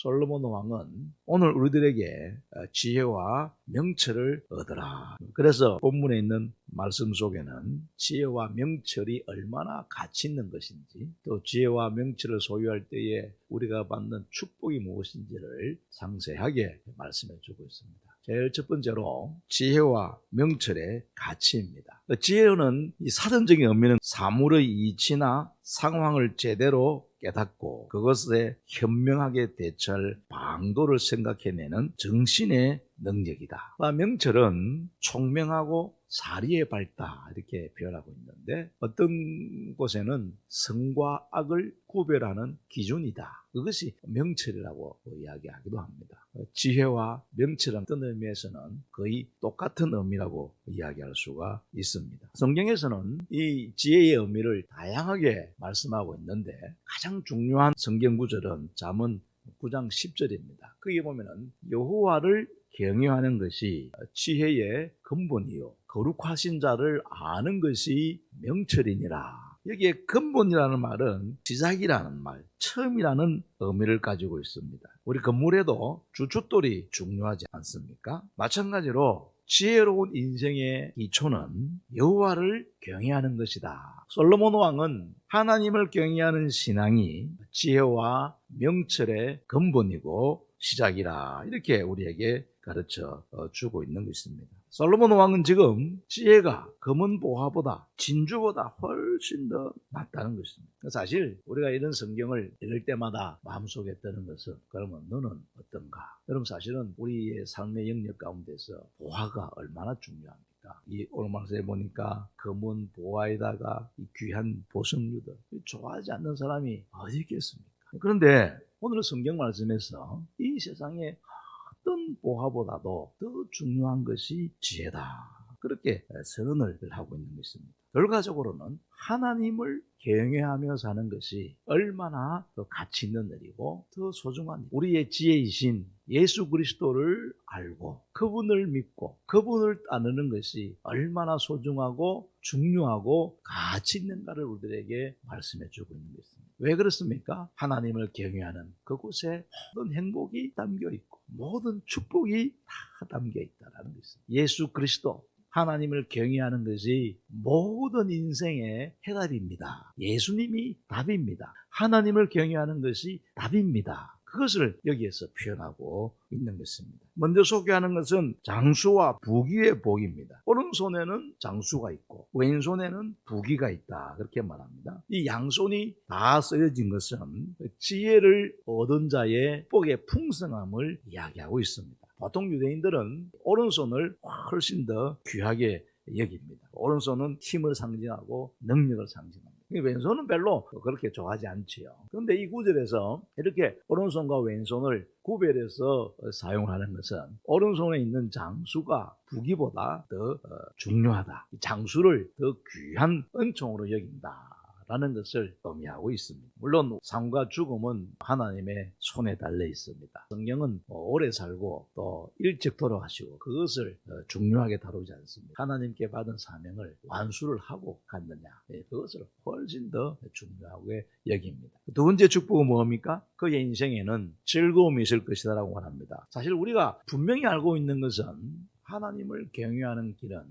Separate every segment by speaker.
Speaker 1: 솔로몬 왕은 오늘 우리들에게 지혜와 명철을 얻으라. 그래서 본문에 있는 말씀 속에는 지혜와 명철이 얼마나 가치 있는 것인지, 또 지혜와 명철을 소유할 때에 우리가 받는 축복이 무엇인지를 상세하게 말씀해 주고 있습니다. 제일 첫 번째로 지혜와 명철의 가치입니다. 지혜는 이 사전적인 의미는 사물의 이치나 상황을 제대로 깨닫고 그것에 현명하게 대처할 방도를 생각해내는 정신의 능력이다. 명철은 총명하고 사리에 밝다 이렇게 표현하고 있는데, 어떤 곳에는 선과 악을 구별하는 기준이다. 그것이 명철이라고 이야기하기도 합니다. 지혜와 명철은 어떤 의미에서는 거의 똑같은 의미라고 이야기할 수가 있습니다. 성경에서는 이 지혜의 의미를 다양하게 말씀하고 있는데, 가장 중요한 성경 구절은 잠언 9장 10절입니다. 거기에 보면은 여호와를 경외하는 것이 지혜의 근본이요 거룩하신 자를 아는 것이 명철이니라. 여기에 근본이라는 말은 시작이라는 말, 처음이라는 의미를 가지고 있습니다. 우리 건물에도 주춧돌이 중요하지 않습니까? 마찬가지로 지혜로운 인생의 기초는 여호와를 경외하는 것이다. 솔로몬 왕은 하나님을 경외하는 신앙이 지혜와 명철의 근본이고 시작이라, 이렇게 우리에게 가르쳐 주고 있는 것입니다. 솔로몬 왕은 지금 지혜가 금은 보화보다 진주보다 훨씬 더 낫다는 것입니다. 사실 우리가 이런 성경을 읽을 때마다 마음속에 드는 것은, 그러면 너는 어떤가? 여러분, 사실은 우리의 삶의 영역 가운데서 보화가 얼마나 중요합니까? 이 오늘 말씀에 보니까 금은 보화에다가 이 귀한 보석류들, 좋아하지 않는 사람이 어디 있겠습니까? 그런데 오늘 성경 말씀에서 이 세상에 어떤 보화보다도 더 중요한 것이 지혜다, 그렇게 선언을 하고 있는 것입니다. 결과적으로는 하나님을 경외하며 사는 것이 얼마나 더 가치 있는 일이고 더 소중한 일, 우리의 지혜이신 예수 그리스도를 알고 그분을 믿고 그분을 따르는 것이 얼마나 소중하고 중요하고 가치 있는가를 우리들에게 말씀해 주고 있는 것입니다. 왜 그렇습니까? 하나님을 경외하는 그곳에 모든 행복이 담겨 있고 모든 축복이 다 담겨 있다는 것입니다. 예수 그리스도, 하나님을 경외하는 것이 모든 인생의 해답입니다. 예수님이 답입니다. 하나님을 경외하는 것이 답입니다. 그것을 여기에서 표현하고 있는 것입니다. 먼저 소개하는 것은 장수와 부귀의 복입니다. 오른손에는 장수가 있고 왼손에는 부귀가 있다, 그렇게 말합니다. 이 양손이 다 쓰여진 것은 지혜를 얻은 자의 복의 풍성함을 이야기하고 있습니다. 보통 유대인들은 오른손을 훨씬 더 귀하게 여깁니다. 오른손은 힘을 상징하고 능력을 상징합니다. 왼손은 별로 그렇게 좋아하지 않지요. 그런데 이 구절에서 이렇게 오른손과 왼손을 구별해서 사용하는 것은 오른손에 있는 장수가 부귀보다 더 중요하다, 장수를 더 귀한 은총으로 여긴다 라는 것을 의미하고 있습니다. 물론 삶과 죽음은 하나님의 손에 달려 있습니다. 성경은 오래 살고 또 일찍 돌아가시고 그것을 중요하게 다루지 않습니다. 하나님께 받은 사명을 완수를 하고 갔느냐, 그것을 훨씬 더 중요하게 여깁니다. 두 번째 축복은 뭡니까? 그의 인생에는 즐거움이 있을 것이다 라고 말합니다. 사실 우리가 분명히 알고 있는 것은 하나님을 경외하는 길은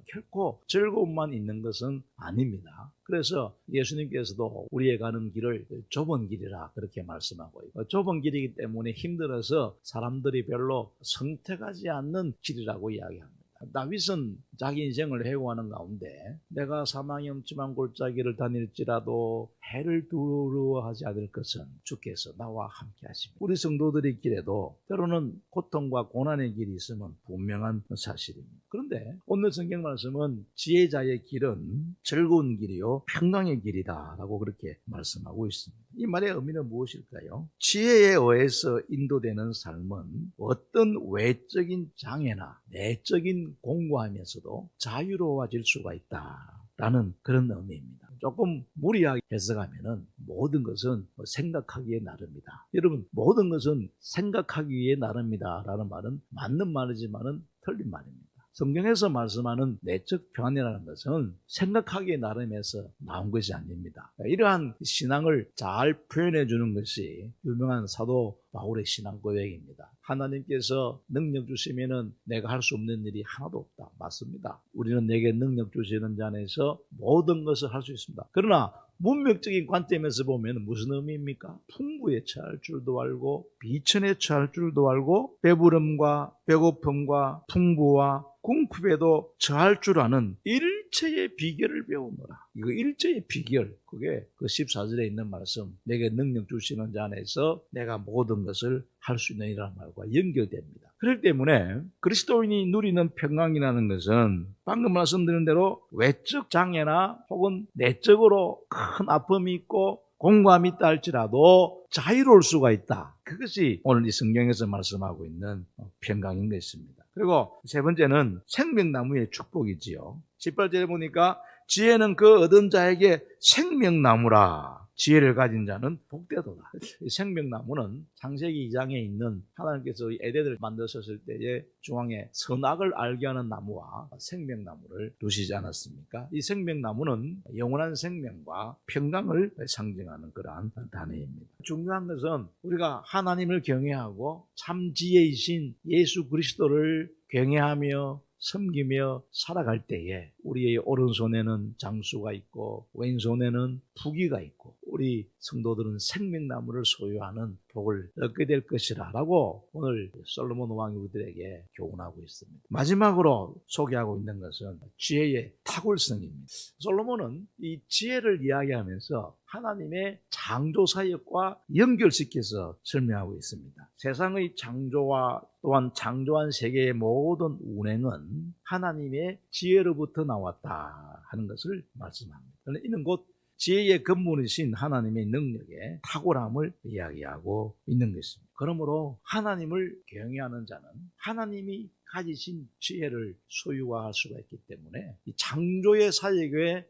Speaker 1: 결코 즐거움만 있는 것은 아닙니다. 그래서 예수님께서도 우리의 가는 길을 좁은 길이라 그렇게 말씀하고 있고, 좁은 길이기 때문에 힘들어서 사람들이 별로 선택하지 않는 길이라고 이야기합니다. 다윗은 자기 인생을 회고하는 가운데 내가 사망의 음침한 골짜기를 다닐지라도 해를 두려워하지 않을 것은 주께서 나와 함께 하십니다. 우리 성도들의 길에도 때로는 고통과 고난의 길이 있으면 분명한 사실입니다. 그런데 오늘 성경 말씀은 지혜자의 길은 즐거운 길이요 평강의 길이다 라고 그렇게 말씀하고 있습니다. 이 말의 의미는 무엇일까요? 지혜에 의해서 인도되는 삶은 어떤 외적인 장애나 내적인 공고함에서도 자유로워질 수가 있다라는 그런 의미입니다. 조금 무리하게 해석하면은 모든 것은 생각하기에 나름이다. 여러분, 모든 것은 생각하기에 나름이다 라는 말은 맞는 말이지만은 틀린 말입니다. 성경에서 말씀하는 내적 평안이라는 것은 생각하기에 나름에서 나온 것이 아닙니다. 이러한 신앙을 잘 표현해 주는 것이 유명한 사도 바울의 신앙 고백입니다. 하나님께서 능력 주시면은 내가 할 수 없는 일이 하나도 없다. 맞습니다. 우리는 내게 능력 주시는 자 안에서 모든 것을 할 수 있습니다. 그러나 문맥적인 관점에서 보면 무슨 의미입니까? 풍부에 처할 줄도 알고 비천에 처할 줄도 알고 배부름과 배고픔과 풍부와 궁핍에도 처할 줄 아는 일체의 비결을 배우노라. 이거 일체의 비결, 그게 그 14절에 있는 말씀, 내게 능력 주시는 자 안에서 내가 모든 것을 할 수 있는 이라는 말과 연결됩니다. 그렇기 때문에 그리스도인이 누리는 평강이라는 것은 방금 말씀드린 대로 외적 장애나 혹은 내적으로 큰 아픔이 있고 공감이 있다 할지라도 자유로울 수가 있다. 그것이 오늘 이 성경에서 말씀하고 있는 평강인 것입니다. 그리고 세 번째는 생명나무의 축복이지요. 18절에 보니까 지혜는 그 얻은 자에게 생명나무라. 지혜를 가진 자는 복되도다. 생명나무는 창세기 2장에 있는 하나님께서 에덴을 만드셨을 때의 중앙에 선악을 알게 하는 나무와 생명나무를 두시지 않았습니까? 이 생명나무는 영원한 생명과 평강을 상징하는 그러한 단어입니다. 중요한 것은 우리가 하나님을 경외하고 참 지혜이신 예수 그리스도를 경외하며 섬기며 살아갈 때에 우리의 오른손에는 장수가 있고 왼손에는 부귀가 있고 우리 성도들은 생명나무를 소유하는 복을 얻게 될 것이라 라고 오늘 솔로몬 왕이 우리들에게 교훈하고 있습니다. 마지막으로 소개하고 있는 것은 지혜의 탁월성입니다. 솔로몬은 이 지혜를 이야기하면서 하나님의 창조 사역과 연결시켜서 설명하고 있습니다. 세상의 창조와 또한 창조한 세계의 모든 운행은 하나님의 지혜로부터 나왔다 하는 것을 말씀합니다. 이는 곧 지혜의 근본이신 하나님의 능력의 탁월함을 이야기하고 있는 것입니다. 그러므로 하나님을 경외하는 자는 하나님이 가지신 지혜를 소유할 수가 있기 때문에 이 창조의 사역에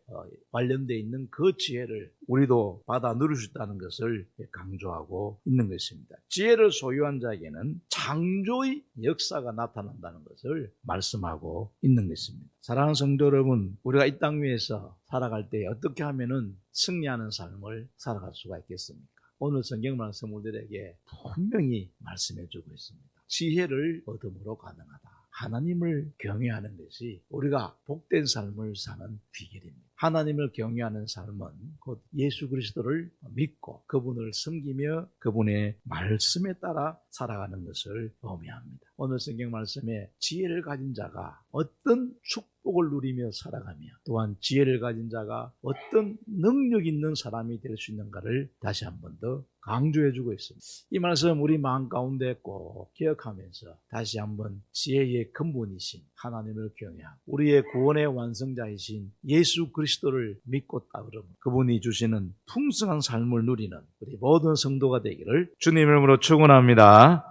Speaker 1: 관련되어 있는 그 지혜를 우리도 받아 누릴 수 있다는 것을 강조하고 있는 것입니다. 지혜를 소유한 자에게는 창조의 역사가 나타난다는 것을 말씀하고 있는 것입니다. 사랑하는 성도 여러분, 우리가 이 땅 위에서 살아갈 때 어떻게 하면은 승리하는 삶을 살아갈 수가 있겠습니까? 오늘 성경 말씀 우리들에게 분명히 말씀해 주고 있습니다. 지혜를 얻음으로 가능하다. 하나님을 경외하는 것이 우리가 복된 삶을 사는 비결입니다. 하나님을 경외하는 삶은 곧 예수 그리스도를 믿고 그분을 섬기며 그분의 말씀에 따라 살아가는 것을 의미합니다. 오늘 성경 말씀에 지혜를 가진 자가 어떤 축복을 누리며 살아가며 또한 지혜를 가진 자가 어떤 능력 있는 사람이 될 수 있는가를 다시 한 번 더 강조해주고 있습니다. 이 말씀 우리 마음 가운데 꼭 기억하면서 다시 한번 지혜의 근본이신 하나님을 경외하고 우리의 구원의 완성자이신 예수 그리스도를 믿고 따르며 그분이 주시는 풍성한 삶을 누리는 우리 모든 성도가 되기를 주님의 이름으로 축원합니다.